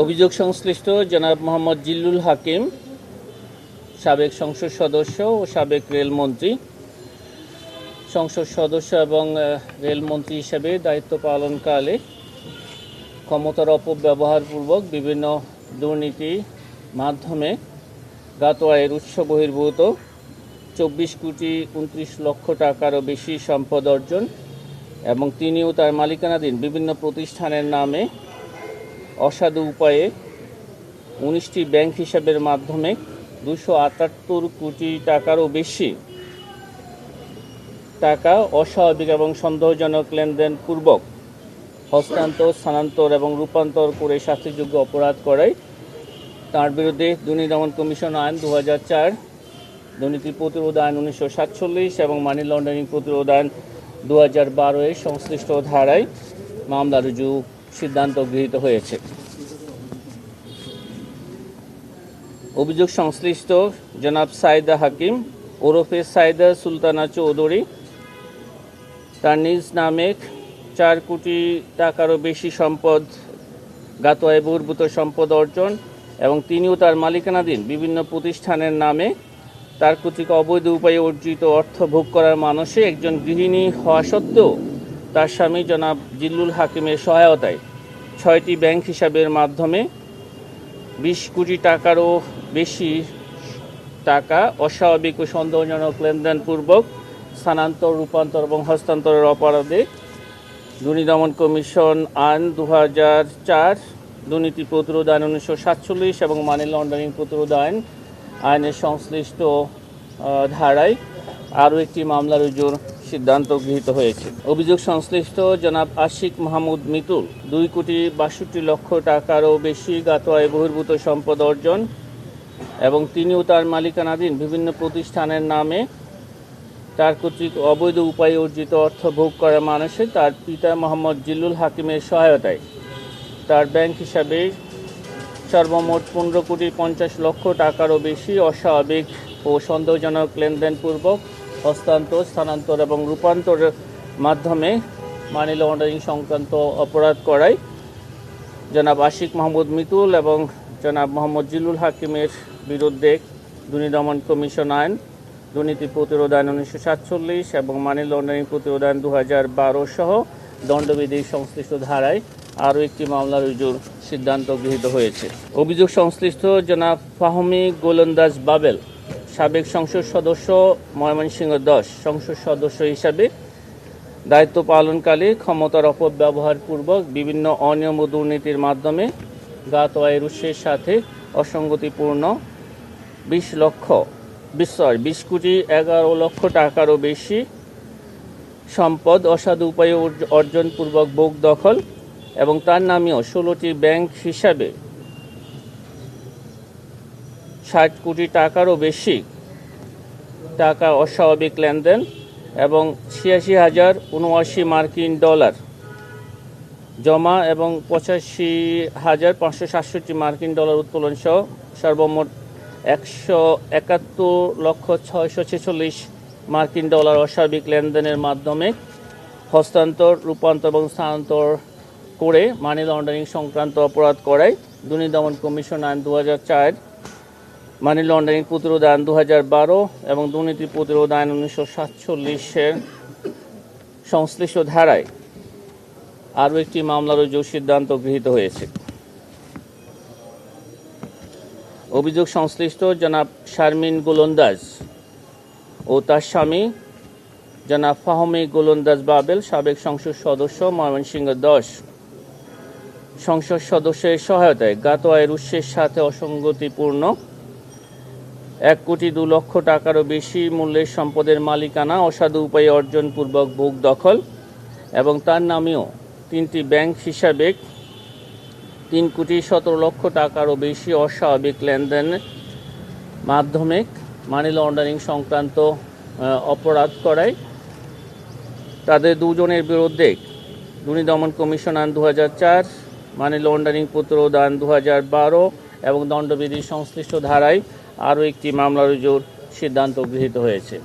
অভিযোগ সংশ্লিষ্ট জনাব মোহাম্মদ জিল্লুল হাকিম, সাবেক সংসদ সদস্য ও সাবেক রেলমন্ত্রী, সংসদ সদস্য এবং রেলমন্ত্রী হিসেবে দায়িত্ব পালনকালে ক্ষমতার অপব্যবহারপূর্বক বিভিন্ন দুর্নীতি মাধ্যমে জ্ঞাত আয়ের উৎস বহির্ভূত 24,29 লক্ষ টাকারও বেশি সম্পদ অর্জন এবং তিনি ও তার মালিকানাধীন বিভিন্ন প্রতিষ্ঠানের নামে অসাধু উপায়ে 19টি ব্যাংক হিসাবের মাধ্যমে 278 কোটি টাকারও বেশি টাকা অস্বাভাবিক এবং সন্দেহজনক লেনদেন পূর্বক হস্তান্তর, স্থানান্তর এবং রূপান্তর করে শাস্তিযোগ্য অপরাধ করায় তার বিরুদ্ধে দুর্নীতি দমন কমিশন আইন 2004, দুর্নীতি প্রতিরোধ আইন 1947 এবং মানি লন্ডারিং প্রতিরোধ আইন 2012 এর সংশ্লিষ্ট ধারায় মামলা রুজু সিদ্ধান্ত গৃহীত হয়েছে। অভিযোগ সংশ্লিষ্ট জনাব সাইদা হাকিম ওরফে সাইদা সুলতানা চৌধুরী তার নিজ নামে 4 কোটি টাকারও বেশি সম্পদ জ্ঞাত আয় বহির্ভূত সম্পদ অর্জন এবং তিনিও তার মালিকানাধীন বিভিন্ন প্রতিষ্ঠানের নামে তার কর্তৃক অবৈধ উপায়ে অর্জিত অর্থ ভোগ করার মানসে একজন গৃহিণী হওয়া সত্ত্বেও তার স্বামী জনাব জিল্লুল হাকিমের সহায়তায় 6টি ব্যাংক হিসাবের মাধ্যমে 20 কোটি টাকারও বেশি টাকা অস্বাভাবিক ও সন্দেহজনক লেনদেনপূর্বক স্থানান্তর, রূপান্তর এবং হস্তান্তরের অপরাধে দুর্নীতি দমন কমিশন আইন 2004, দুর্নীতি প্রতিরোধ আইন 1947 এবং মানি লন্ডারিং প্রতিরোধ আইনের সংশ্লিষ্ট ধারায় আরও একটি মামলা রুজুর সিদ্ধান্ত গৃহীত হয়েছে। অভিযোগ সংশ্লিষ্ট জনাব আশিক মাহমুদ মিতুল 2,62 লক্ষ টাকারও বেশি জ্ঞাত আয় বহির্ভূত সম্পদ অর্জন এবং তিনিও তার মালিকানাধীন বিভিন্ন প্রতিষ্ঠানের নামে তার কর্তৃক অবৈধ উপায়ে অর্জিত অর্থ ভোগ করার মানসে তার পিতা মোহাম্মদ জিল্লুল হাকিমের সহায়তায় তার ব্যাংক হিসাবে সর্বমোট 15,50 লক্ষ টাকারও বেশি অস্বাভাবিক ও সন্দেহজনক লেনদেনপূর্বক হস্তান্তর, স্থানান্তর এবং রূপান্তরের মাধ্যমে মানি লন্ডারিং সংক্রান্ত অপরাধ করায় জনাব আশিক মাহমুদ মিতুল এবং জনাব মোহাম্মদ জিল্লুল হাকিমের বিরুদ্ধে দুর্নীতি দমন কমিশন আইন, দুর্নীতি প্রতিরোধ আইন 1947 এবং মানি লন্ডারিং প্রতিরোধ আইন 2012 সহ দণ্ডবিধির সংশ্লিষ্ট ধারায় আরও একটি মামলা রুজুর সিদ্ধান্ত গৃহীত হয়েছে। অভিযোগ সংশ্লিষ্ট জনাব ফাহমি গোলন্দাজ বাবেল, সাবেক সংসদ সদস্য ময়মনসিংহ 10 সংসদ সদস্য হিসাবে দায়িত্ব পালনকালে ক্ষমতার অপব্যবহারপূর্বক বিভিন্ন অনিয়ম ও দুর্নীতির মাধ্যমে জ্ঞাত আয়ের উৎসের সাথে অসঙ্গতিপূর্ণ 20 কোটি 11 লক্ষ টাকারও বেশি সম্পদ অসাধু উপায়ে অর্জনপূর্বক ভোগ দখল এবং তার নামেও 16টি ব্যাংক হিসাবে 60 কোটি টাকারও বেশি টাকা অস্বাভাবিক লেনদেন এবং 86,079 মার্কিন ডলার জমা এবং 85,567 মার্কিন ডলার উত্তোলন সহ সর্বমোট 171,646 মার্কিন ডলার অস্বাভাবিক লেনদেনের মাধ্যমে হস্তান্তর, রূপান্তর এবং স্থানান্তর করে মানি লন্ডারিং সংক্রান্ত অপরাধ করায় দুর্নীতি দমন কমিশন আইন 2004, মানি লন্ডারিং প্রতিরোধ আইন 2012 এবং দুর্নীতি প্রতিরোধ আইন 1947 সংশ্লিষ্ট ধারায় আরও একটি মামলা রুজুর সিদ্ধান্ত গৃহীত হয়েছে। অভিযোগ সংশ্লিষ্ট জনাব শারমিন গোলন্দাজ ও তার স্বামী জনাব ফাহমি গোলন্দাজ বাবেল, সাবেক সংসদ সদস্য ময়মনসিংহ 10 সংসদ সদস্যের সহায়তায় জ্ঞাত আয়ের উৎসের সাথে অসঙ্গতিপূর্ণ 1 কোটি 2 লক্ষ টাকারও বেশি মূল্যের সম্পদের মালিকানা অসাধু উপায়ে অর্জনপূর্বক ভোগ দখল এবং তার নামেও 3টি ব্যাংক হিসাবে 3 কোটি 17 লক্ষ টাকারও বেশি অস্বাভাবিক লেনদেনের মাধ্যমে মানি লন্ডারিং সংক্রান্ত অপরাধ করায় তাদের দুজনের বিরুদ্ধে দুর্নীতি দমন কমিশন আইন 2004, মানি লন্ডারিং প্রতিরোধ আইন 2012 এবং দণ্ডবিধির সংশ্লিষ্ট ধারায় আরও একটি মামলা রুজুর সিদ্ধান্ত গৃহীত হয়েছে।